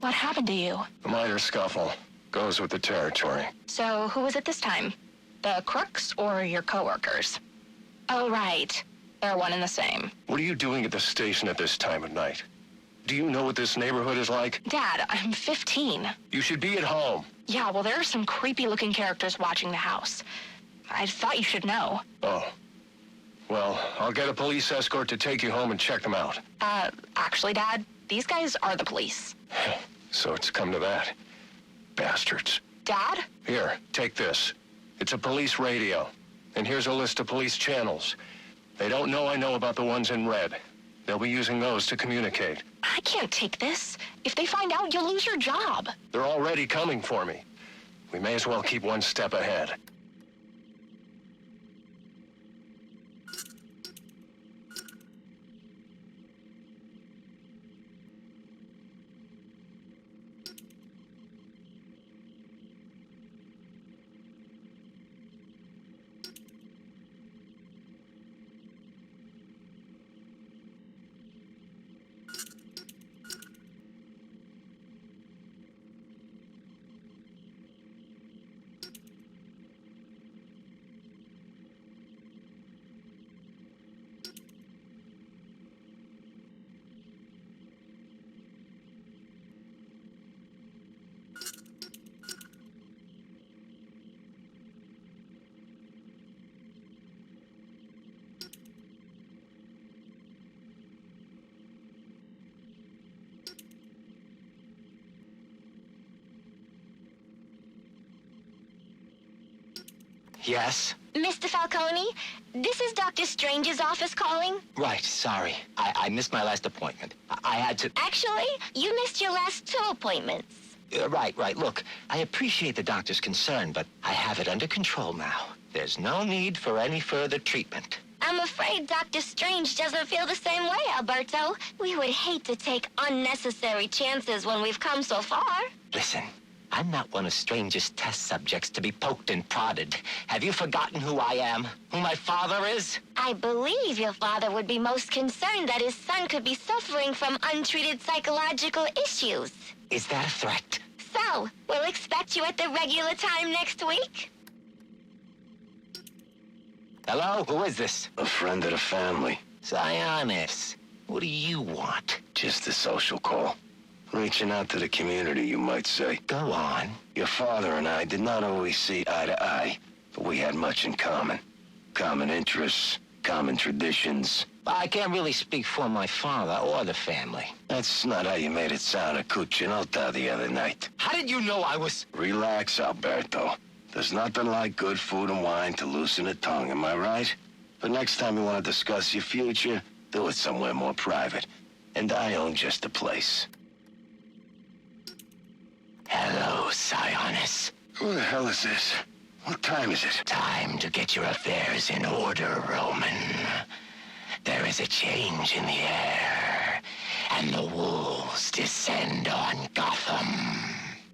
What happened to you? A minor scuffle. Goes with the territory. So who was it this time? The crooks or your coworkers? Oh, right. They're one and the same. What are you doing at the station at this time of night? Do you know what this neighborhood is like? Dad, I'm 15. You should be at home. Yeah, well, there are some creepy-looking characters watching the house. I thought you should know. Oh. Well, I'll get a police escort to take you home and check them out. Actually, Dad, these guys are the police. So it's come to that. Bastards. Dad? Here, take this. It's a police radio. And here's a list of police channels. They don't know I know about the ones in red. They'll be using those to communicate. I can't take this. If they find out, you'll lose your job. They're already coming for me. We may as well keep one step ahead. Yes? Mr. Falcone, this is Dr. Strange's office calling. Right, sorry. I missed my last appointment. I had to... Actually, you missed your last 2 appointments. Right. Look, I appreciate the doctor's concern, but I have it under control now. There's no need for any further treatment. I'm afraid Dr. Strange doesn't feel the same way, Alberto. We would hate to take unnecessary chances when we've come so far. Listen, I'm not one of Strange's test subjects to be poked and prodded. Have you forgotten who I am? Who my father is? I believe your father would be most concerned that his son could be suffering from untreated psychological issues. Is that a threat? So, we'll expect you at the regular time next week? Hello? Who is this? A friend of the family. Sionis. What do you want? Just a social call. Reaching out to the community, you might say. Go on. Your father and I did not always see eye to eye, but we had much in common. Common interests, common traditions. I can't really speak for my father or the family. That's not how you made it sound at Cuccinota the other night. How did you know I was... Relax, Alberto. There's nothing like good food and wine to loosen the tongue, am I right? But next time you want to discuss your future, do it somewhere more private. And I own just the place. Hello, Sionis. Who the hell is this? What time is it? Time to get your affairs in order, Roman. There is a change in the air, and the wolves descend on Gotham.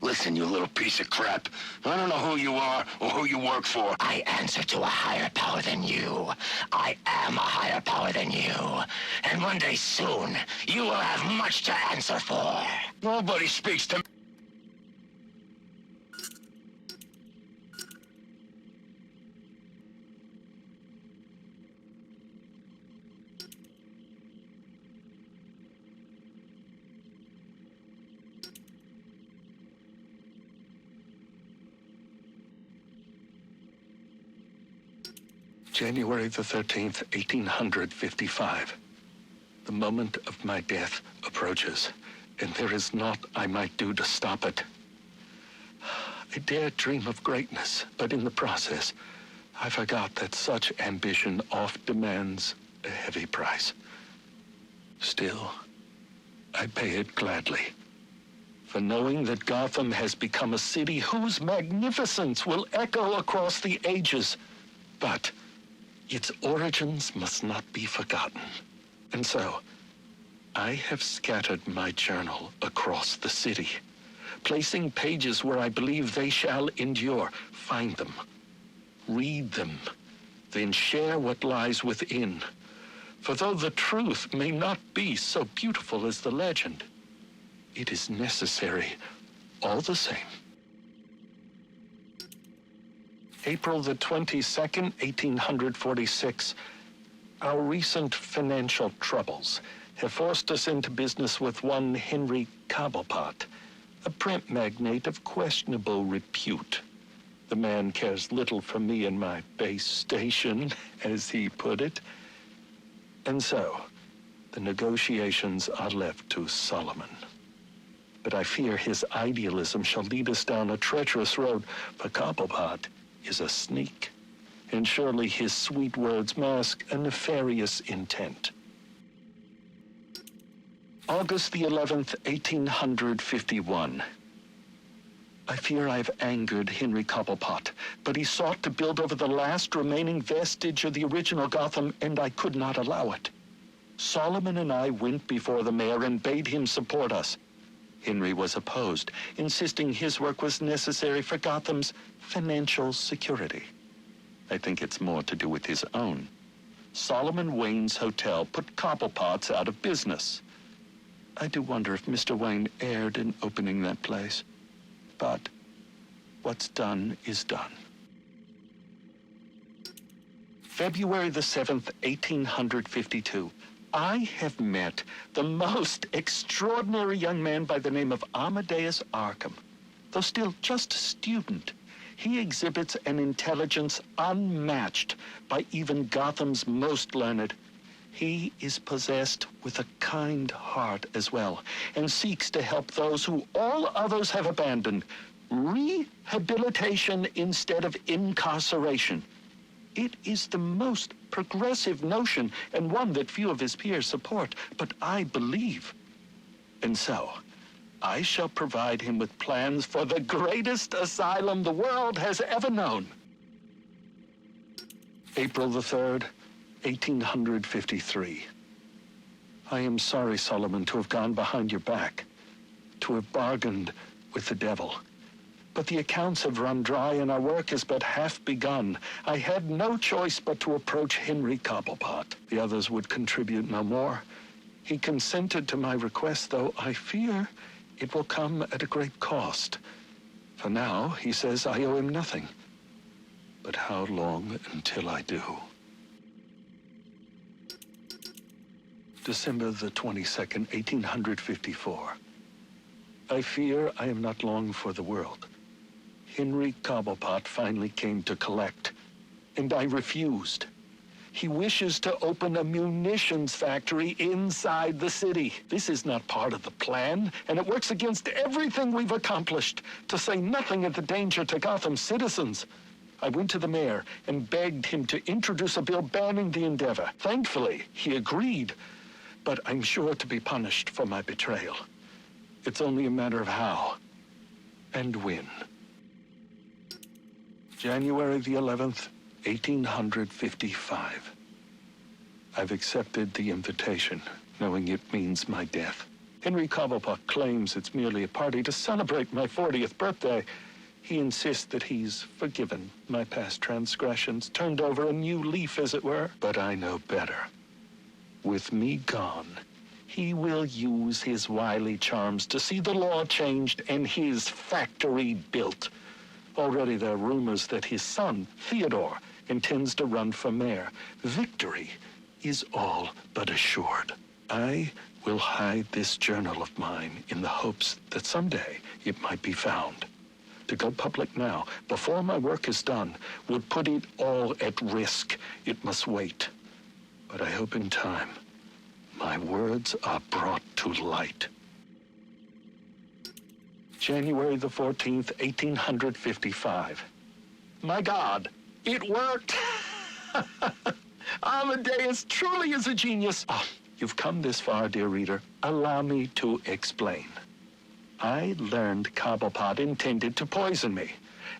Listen, you little piece of crap. I don't know who you are or who you work for. I answer to a higher power than you. I am a higher power than you. And one day soon, you will have much to answer for. Nobody speaks to me. January the 13th, 1855. The moment of my death approaches, and there is naught I might do to stop it. I dared dream of greatness, but in the process, I forgot that such ambition oft demands a heavy price. Still, I pay it gladly. For knowing that Gotham has become a city whose magnificence will echo across the ages. But its origins must not be forgotten. And so, I have scattered my journal across the city, placing pages where I believe they shall endure. Find them, read them, then share what lies within. For though the truth may not be so beautiful as the legend, it is necessary all the same. April the 22nd, 1846. Our recent financial troubles have forced us into business with one Henry Cobblepot, a print magnate of questionable repute. The man cares little for me and my base station, as he put it. And so, the negotiations are left to Solomon. But I fear his idealism shall lead us down a treacherous road, for Cobblepot is a sneak, and surely his sweet words mask a nefarious intent. August the 11th, 1851. I fear I've angered Henry Cobblepot, but he sought to build over the last remaining vestige of the original Gotham, and I could not allow it. Solomon and I went before the mayor and bade him support us. Henry was opposed, insisting his work was necessary for Gotham's financial security. I think it's more to do with his own. Solomon Wayne's hotel put Cobblepots out of business. I do wonder if Mr. Wayne erred in opening that place. But what's done is done. February the 7th, 1852. I have met the most extraordinary young man by the name of Amadeus Arkham. Though still just a student, he exhibits an intelligence unmatched by even Gotham's most learned. He is possessed with a kind heart as well, and seeks to help those who all others have abandoned. Rehabilitation instead of incarceration. It is the most progressive notion, and one that few of his peers support, but I believe. And so, I shall provide him with plans for the greatest asylum the world has ever known. April the 3rd, 1853. I am sorry, Solomon, to have gone behind your back, to have bargained with the devil. But the accounts have run dry and our work is but half begun. I had no choice but to approach Henry Cobblepot. The others would contribute no more. He consented to my request, though I fear it will come at a great cost. For now, he says I owe him nothing. But how long until I do? December the 22nd, 1854. I fear I am not long for the world. Henry Cobblepot finally came to collect, and I refused. He wishes to open a munitions factory inside the city. This is not part of the plan, and it works against everything we've accomplished, to say nothing of the danger to Gotham's citizens. I went to the mayor and begged him to introduce a bill banning the endeavor. Thankfully, he agreed, but I'm sure to be punished for my betrayal. It's only a matter of how and when. January the 11th, 1855. I've accepted the invitation, knowing it means my death. Henry Cobblepot claims it's merely a party to celebrate my 40th birthday. He insists that he's forgiven my past transgressions, turned over a new leaf, as it were. But I know better. With me gone, he will use his wily charms to see the law changed and his factory built. Already there are rumors that his son, Theodore, intends to run for mayor. Victory is all but assured. I will hide this journal of mine in the hopes that someday it might be found. To go public now, before my work is done, would put it all at risk. It must wait. But I hope in time, my words are brought to light. January the 14th, 1855. My God, it worked! Amadeus truly is a genius. Ah, you've come this far, dear reader. Allow me to explain. I learned Cobblepot intended to poison me,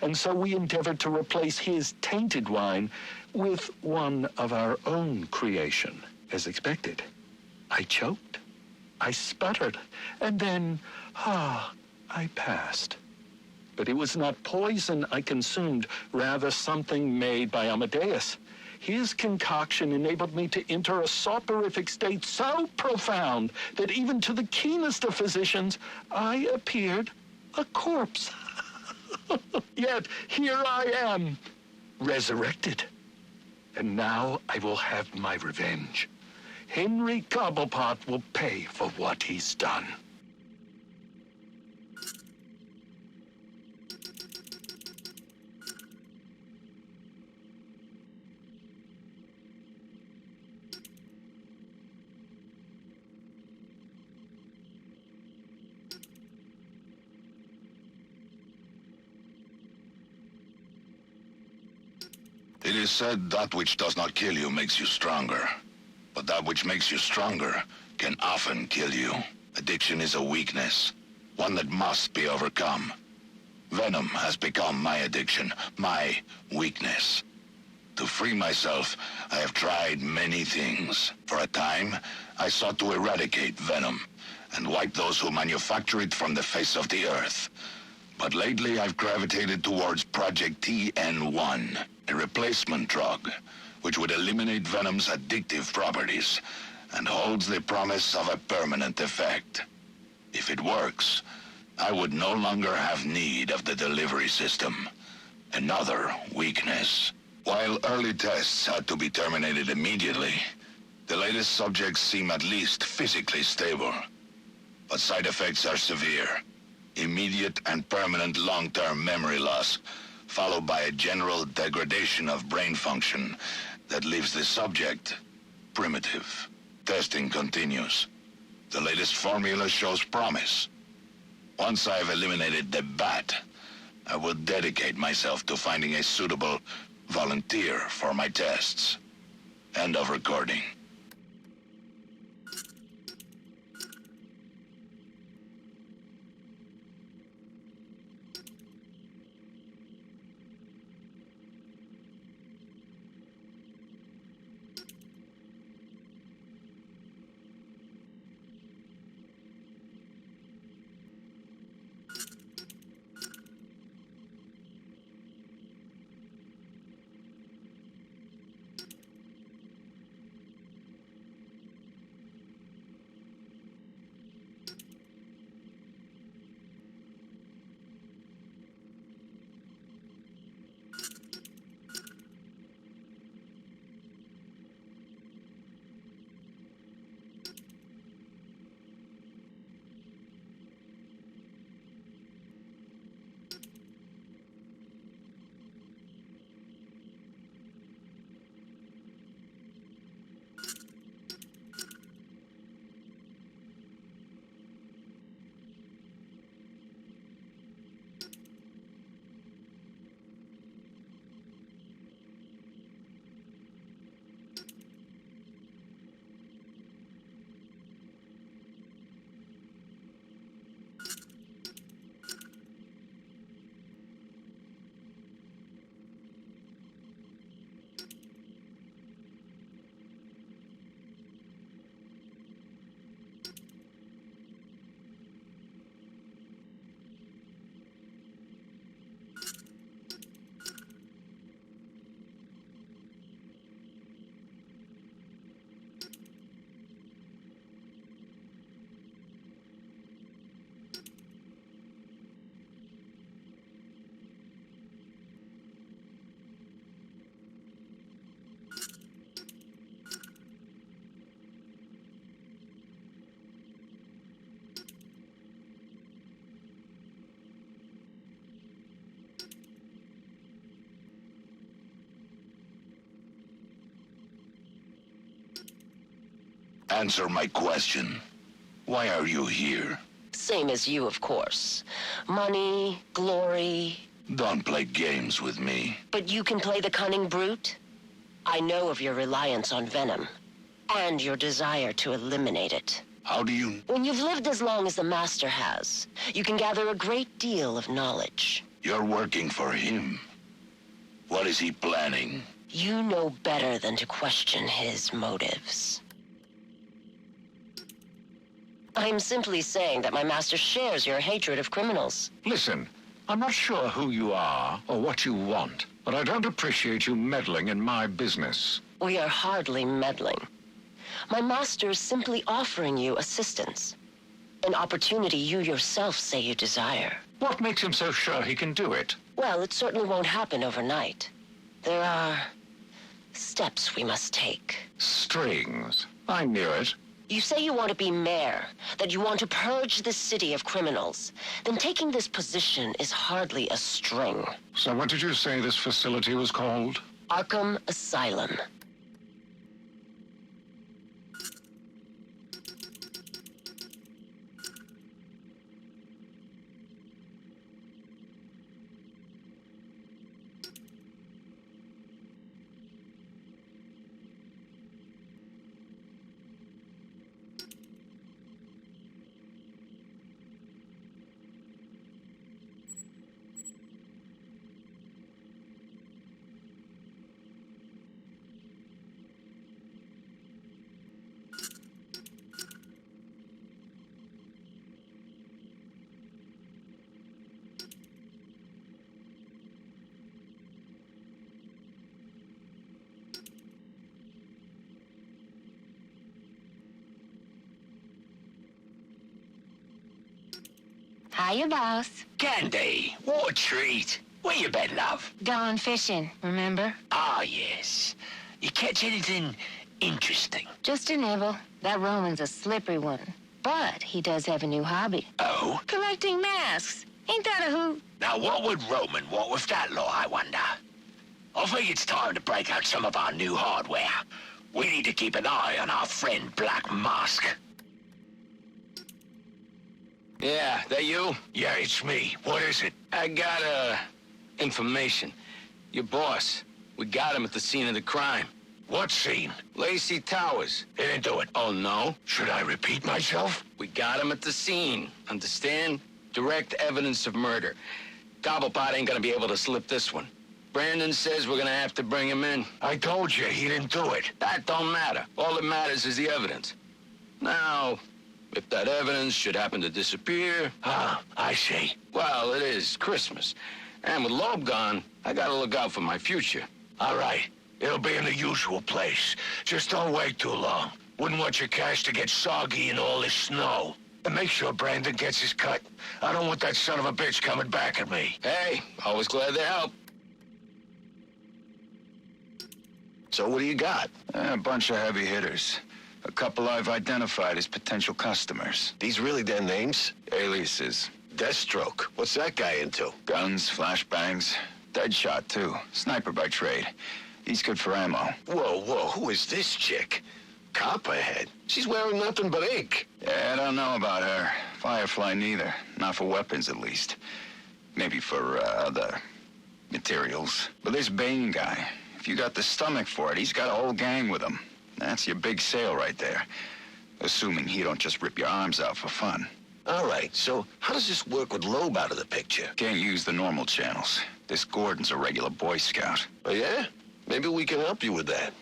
and so we endeavored to replace his tainted wine with one of our own creation. As expected, I choked, I sputtered, and then, I passed. But it was not poison I consumed, rather something made by Amadeus. His concoction enabled me to enter a soporific state so profound that even to the keenest of physicians, I appeared a corpse. Yet here I am, resurrected. And now I will have my revenge. Henry Cobblepot will pay for what he's done. It is said that which does not kill you makes you stronger. But that which makes you stronger can often kill you. Addiction is a weakness, one that must be overcome. Venom has become my addiction, my weakness. To free myself, I have tried many things. For a time, I sought to eradicate Venom and wipe those who manufacture it from the face of the earth. But lately I've gravitated towards Project TN1, a replacement drug, which would eliminate Venom's addictive properties and holds the promise of a permanent effect. If it works, I would no longer have need of the delivery system. Another weakness. While early tests had to be terminated immediately, the latest subjects seem at least physically stable. But side effects are severe. Immediate and permanent long-term memory loss, followed by a general degradation of brain function that leaves the subject primitive. Testing continues. The latest formula shows promise. Once I have eliminated the bat, I will dedicate myself to finding a suitable volunteer for my tests. End of recording. Answer my question. Why are you here? Same as you, of course. Money, glory. Don't play games with me. But you can play the cunning brute? I know of your reliance on Venom, and your desire to eliminate it. How do you... When you've lived as long as the Master has, you can gather a great deal of knowledge. You're working for him. What is he planning? You know better than to question his motives. I'm simply saying that my master shares your hatred of criminals. Listen, I'm not sure who you are or what you want, but I don't appreciate you meddling in my business. We are hardly meddling. My master is simply offering you assistance. An opportunity you yourself say you desire. What makes him so sure he can do it? Well, it certainly won't happen overnight. There are steps we must take. Strings. I knew it. You say you want to be mayor, that you want to purge the city of criminals. Then taking this position is hardly a string. So what did you say this facility was called? Arkham Asylum. Hiya, boss. Candy, what a treat. Where you been, love? Gone fishing, remember? Ah, yes. You catch anything interesting? Just a nibble. That Roman's a slippery one. But he does have a new hobby. Oh? Collecting masks. Ain't that a hoot? Now, what would Roman want with that law, I wonder? I think it's time to break out some of our new hardware. We need to keep an eye on our friend Black Mask. Yeah, that you? Yeah, it's me. What is it? I got, information. Your boss. We got him at the scene of the crime. What scene? Lacey Towers. He didn't do it. Oh, no? Should I repeat myself? We got him at the scene. Understand? Direct evidence of murder. Cobblepot ain't gonna be able to slip this one. Brandon says we're gonna have to bring him in. I told you, he didn't do it. That don't matter. All that matters is the evidence. Now, if that evidence should happen to disappear... Ah, I see. Well, it is Christmas. And with Loeb gone, I gotta look out for my future. All right. It'll be in the usual place. Just don't wait too long. Wouldn't want your cash to get soggy in all this snow. And make sure Brandon gets his cut. I don't want that son of a bitch coming back at me. Hey, always glad to help. So what do you got? A bunch of heavy hitters. A couple I've identified as potential customers. These really their names? Aliases. Deathstroke. What's that guy into? Guns, flashbangs. Deadshot, too. Sniper by trade. He's good for ammo. Whoa, who is this chick? Copperhead? She's wearing nothing but ink. Yeah, I don't know about her. Firefly neither. Not for weapons, at least. Maybe for, other materials. But this Bane guy, if you got the stomach for it, he's got a whole gang with him. That's your big sale right there. Assuming he don't just rip your arms out for fun. All right, so how does this work with Loeb out of the picture? Can't use the normal channels. This Gordon's a regular Boy Scout. Oh, yeah? Maybe we can help you with that.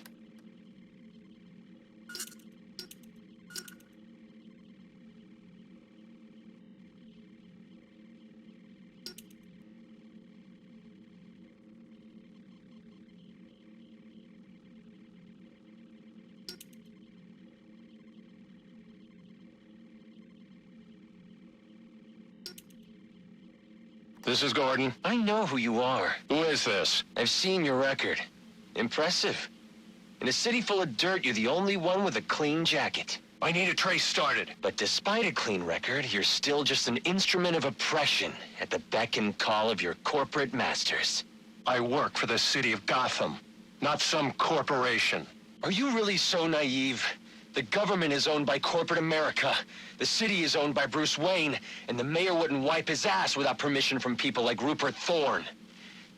This is Gordon. I know who you are. Who is this? I've seen your record. Impressive. In a city full of dirt, you're the only one with a clean jacket. I need a trace started. But despite a clean record, you're still just an instrument of oppression at the beck and call of your corporate masters. I work for the city of Gotham, not some corporation. Are you really so naive? The government is owned by corporate America. The city is owned by Bruce Wayne, and the mayor wouldn't wipe his ass without permission from people like Rupert Thorne.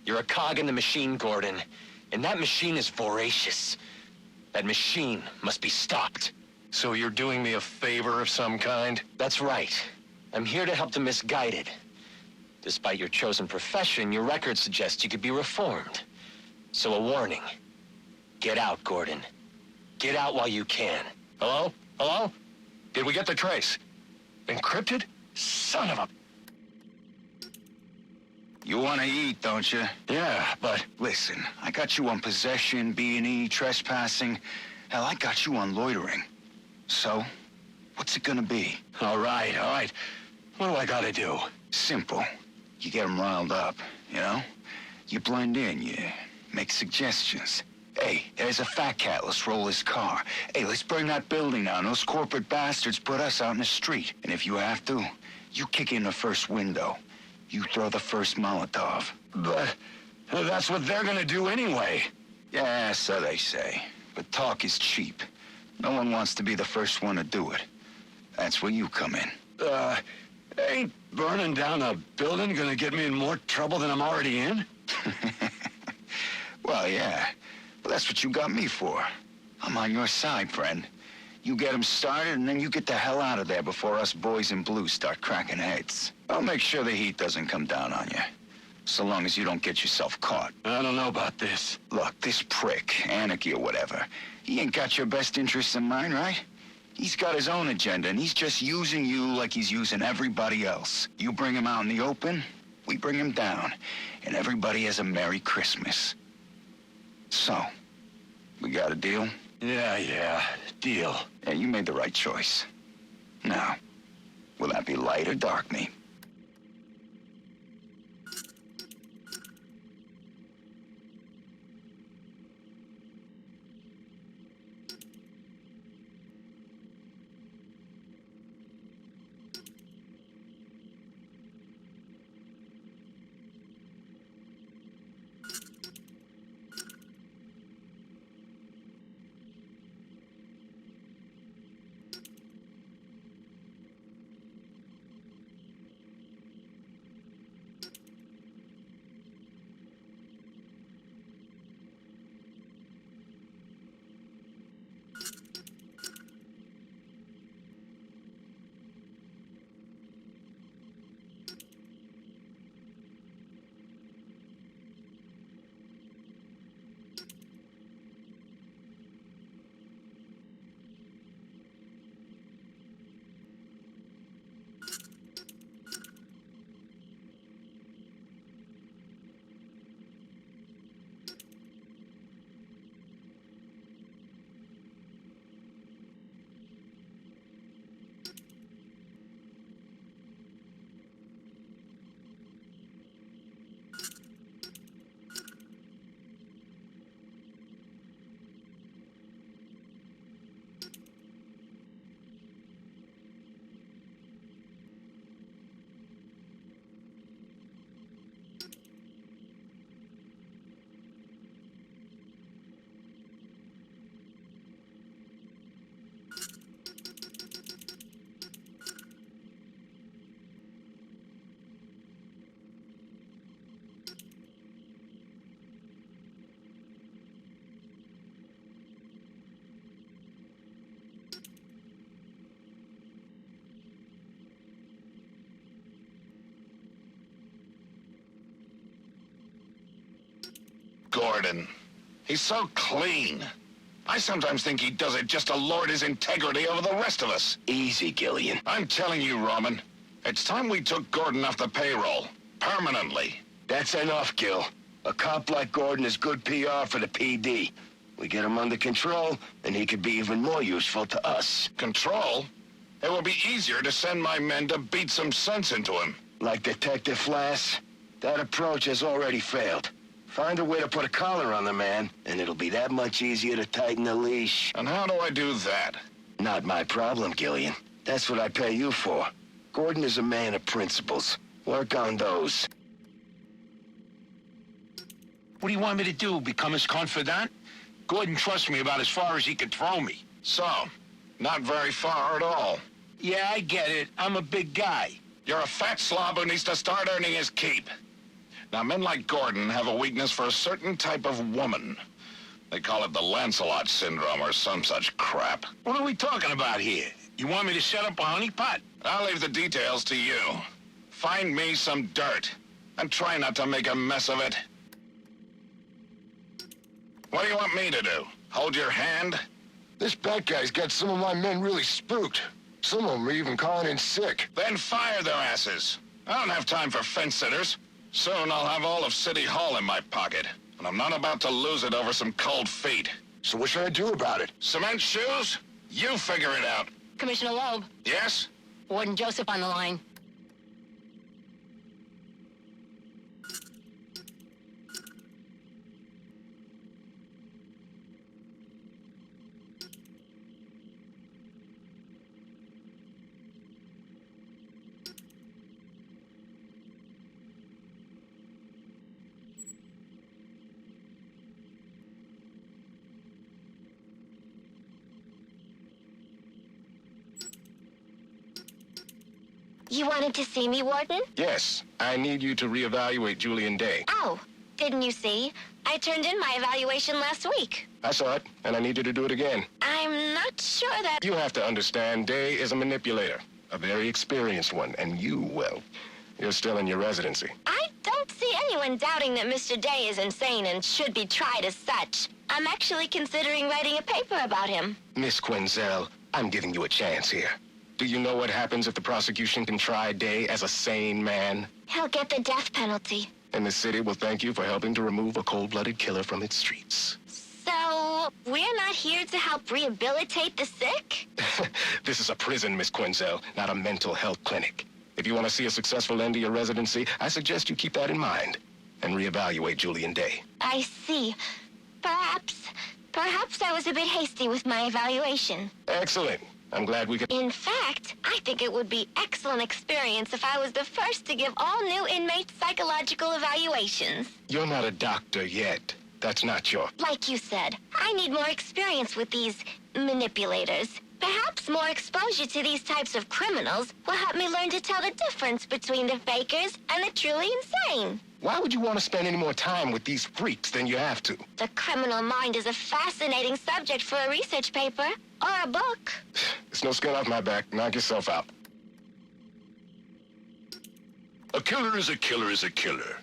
You're a cog in the machine, Gordon, and that machine is voracious. That machine must be stopped. So you're doing me a favor of some kind? That's right. I'm here to help the misguided. Despite your chosen profession, your record suggests you could be reformed. So a warning. Get out, Gordon. Get out while you can. Hello? Hello? Did we get the trace? Encrypted? Son of a... You want to eat, don't you? Yeah, but... Listen, I got you on possession, B&E, trespassing. Hell, I got you on loitering. So, what's it gonna be? All right. What do I gotta do? Simple. You get them riled up, you know? You blend in, you make suggestions. Hey, there's a fat cat, let's roll his car. Hey, let's burn that building down. Those corporate bastards put us out in the street. And if you have to, you kick in the first window. You throw the first Molotov. But that's what they're gonna do anyway. Yeah, so they say. But talk is cheap. No one wants to be the first one to do it. That's where you come in. Ain't burning down a building gonna get me in more trouble than I'm already in? Well, yeah. But that's what you got me for. I'm on your side, friend. You get them started, and then you get the hell out of there before us boys in blue start cracking heads. I'll make sure the heat doesn't come down on you. So long as you don't get yourself caught. I don't know about this. Look, this prick, Anarchy or whatever, he ain't got your best interests in mind, right? He's got his own agenda, and he's just using you like he's using everybody else. You bring him out in the open, we bring him down, and everybody has a Merry Christmas. So, we got a deal? Yeah, deal. Yeah, you made the right choice. Now, will that be light or dark meat? Gordon. He's so clean. I sometimes think he does it just to lord his integrity over the rest of us. Easy, Gillian. I'm telling you, Roman, it's time we took Gordon off the payroll. Permanently. That's enough, Gil. A cop like Gordon is good PR for the PD. We get him under control, and he could be even more useful to us. Control? It will be easier to send my men to beat some sense into him. Like Detective Flass? That approach has already failed. Find a way to put a collar on the man, and it'll be that much easier to tighten the leash. And how do I do that? Not my problem, Gillian. That's what I pay you for. Gordon is a man of principles. Work on those. What do you want me to do, become his confidant? Gordon trusts me about as far as he can throw me. So, not very far at all. Yeah, I get it. I'm a big guy. You're a fat slob who needs to start earning his keep. Now, men like Gordon have a weakness for a certain type of woman. They call it the Lancelot syndrome or some such crap. What are we talking about here? You want me to set up a honeypot? I'll leave the details to you. Find me some dirt, and try not to make a mess of it. What do you want me to do? Hold your hand? This bad guy's got some of my men really spooked. Some of them are even calling in sick. Then fire their asses. I don't have time for fence sitters. Soon I'll have all of City Hall in my pocket, and I'm not about to lose it over some cold feet. So what should I do about it? Cement shoes? You figure it out. Commissioner Loeb, Yes? Warden Joseph on the line. You wanted to see me, Warden? Yes, I need you to reevaluate Julian Day. Oh, didn't you see? I turned in my evaluation last week. I saw it, and I need you to do it again. I'm not sure that... You have to understand, Day is a manipulator, a very experienced one, and you, well, you're still in your residency. I don't see anyone doubting that Mr. Day is insane and should be tried as such. I'm actually considering writing a paper about him. Miss Quinzel, I'm giving you a chance here. Do you know what happens if the prosecution can try Day as a sane man? He'll get the death penalty. And the city will thank you for helping to remove a cold-blooded killer from its streets. So, we're not here to help rehabilitate the sick? This is a prison, Miss Quinzel, not a mental health clinic. If you want to see a successful end to your residency, I suggest you keep that in mind and reevaluate Julian Day. I see. Perhaps I was a bit hasty with my evaluation. Excellent. I'm glad we could... In fact, I think it would be excellent experience if I was the first to give all new inmates psychological evaluations. You're not a doctor yet. That's not your... Like you said, I need more experience with these manipulators. Perhaps more exposure to these types of criminals will help me learn to tell the difference between the fakers and the truly insane. Why would you want to spend any more time with these freaks than you have to? The criminal mind is a fascinating subject for a research paper or a book. It's no skin off my back. Knock yourself out. A killer is a killer is a killer.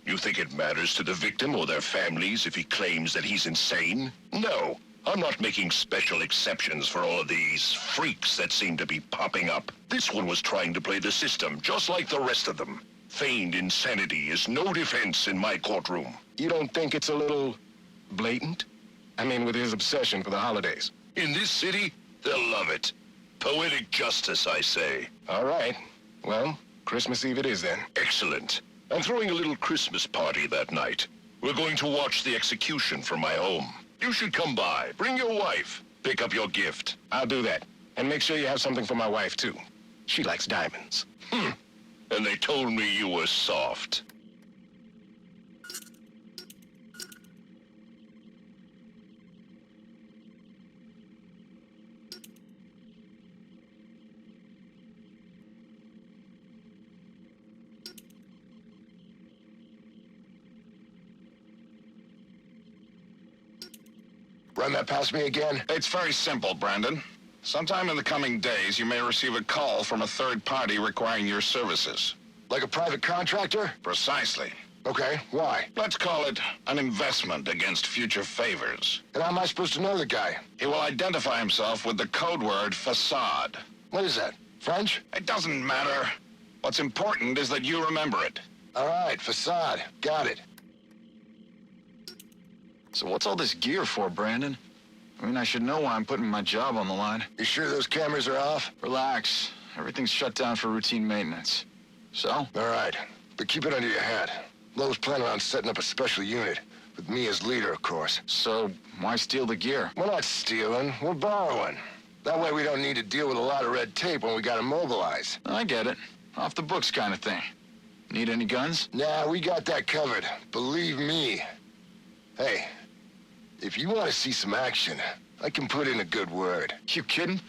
You think it matters to the victim or their families if he claims that he's insane? No. I'm not making special exceptions for all of these freaks that seem to be popping up. This one was trying to play the system, just like the rest of them. Feigned insanity is no defense in my courtroom. You don't think it's a little blatant? I mean, with his obsession for the holidays. In this city, they'll love it. Poetic justice, I say. All right. Well, Christmas Eve it is then. Excellent. I'm throwing a little Christmas party that night. We're going to watch the execution from my home. You should come by. Bring your wife. Pick up your gift. I'll do that. And make sure you have something for my wife, too. She likes diamonds. And they told me you were soft. Run that past me again? It's very simple, Brandon. Sometime in the coming days, you may receive a call from a third party requiring your services. Like a private contractor? Precisely. Okay, why? Let's call it an investment against future favors. And how am I supposed to know the guy? He will identify himself with the code word facade. What is that? French? It doesn't matter. What's important is that you remember it. All right, facade. Got it. So what's all this gear for, Brandon? I mean, I should know why I'm putting my job on the line. You sure those cameras are off? Relax. Everything's shut down for routine maintenance. So? All right, but keep it under your hat. Lowe's planning on setting up a special unit, with me as leader, of course. So, why steal the gear? We're not stealing, we're borrowing. That way we don't need to deal with a lot of red tape when we gotta mobilize. I get it. Off the books kind of thing. Need any guns? Nah, we got that covered. Believe me. Hey, if you want to see some action, I can put in a good word. You kidding?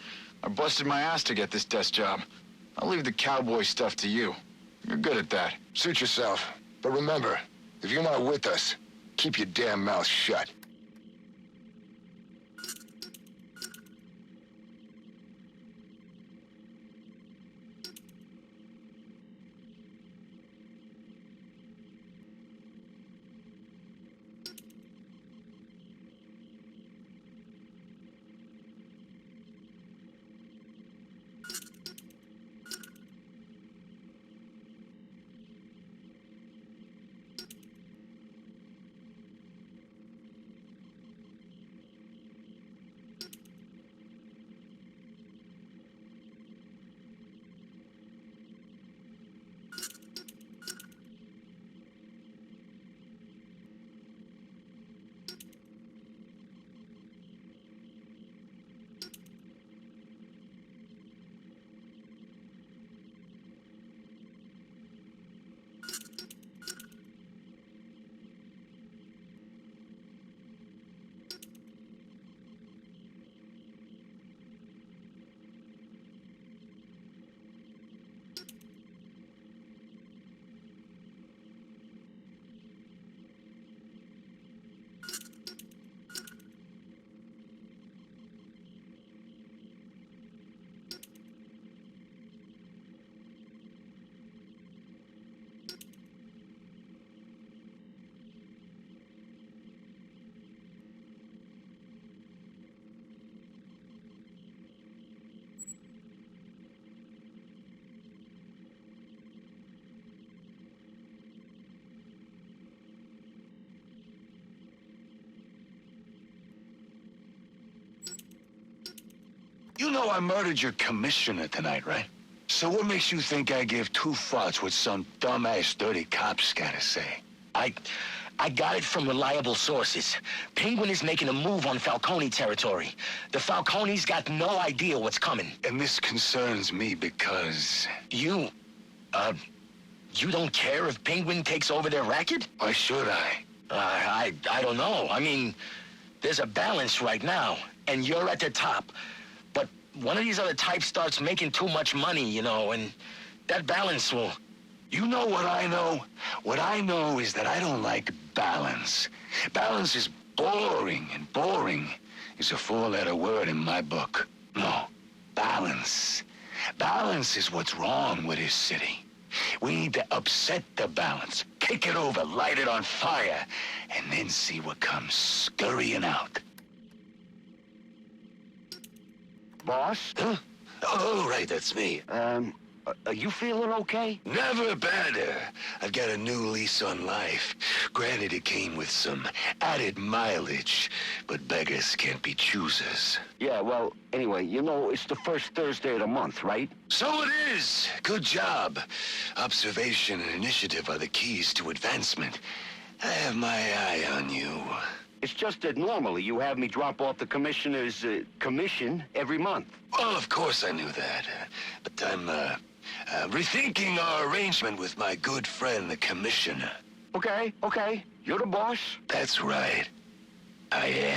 I busted my ass to get this desk job. I'll leave the cowboy stuff to you. You're good at that. Suit yourself. But remember, if you're not with us, keep your damn mouth shut. You know I murdered your commissioner tonight, right? So what makes you think I give two fucks what some dumbass dirty cop's gotta say? I got it from reliable sources. Penguin is making a move on Falcone territory. The Falcone's got no idea what's coming. And this concerns me because... You don't care if Penguin takes over their racket? Why should I? I don't know. I mean, there's a balance right now, and you're at the top. But one of these other types starts making too much money, you know, and that balance will... You know what I know? What I know is that I don't like balance. Balance is boring, and boring is a four-letter word in my book. No, balance. Balance is what's wrong with this city. We need to upset the balance, kick it over, light it on fire, and then see what comes scurrying out. Boss? Huh? Oh, right, that's me. Are you feeling okay? Never better. I've got a new lease on life. Granted, it came with some added mileage, but beggars can't be choosers. Yeah, well, anyway, you know, it's the first Thursday of the month, right? So it is. Good job. Observation and initiative are the keys to advancement. I have my eye on you. It's just that normally you have me drop off the commissioner's commission every month. Well, of course I knew that. But I'm rethinking our arrangement with my good friend, the commissioner. Okay. You're the boss? That's right. I am.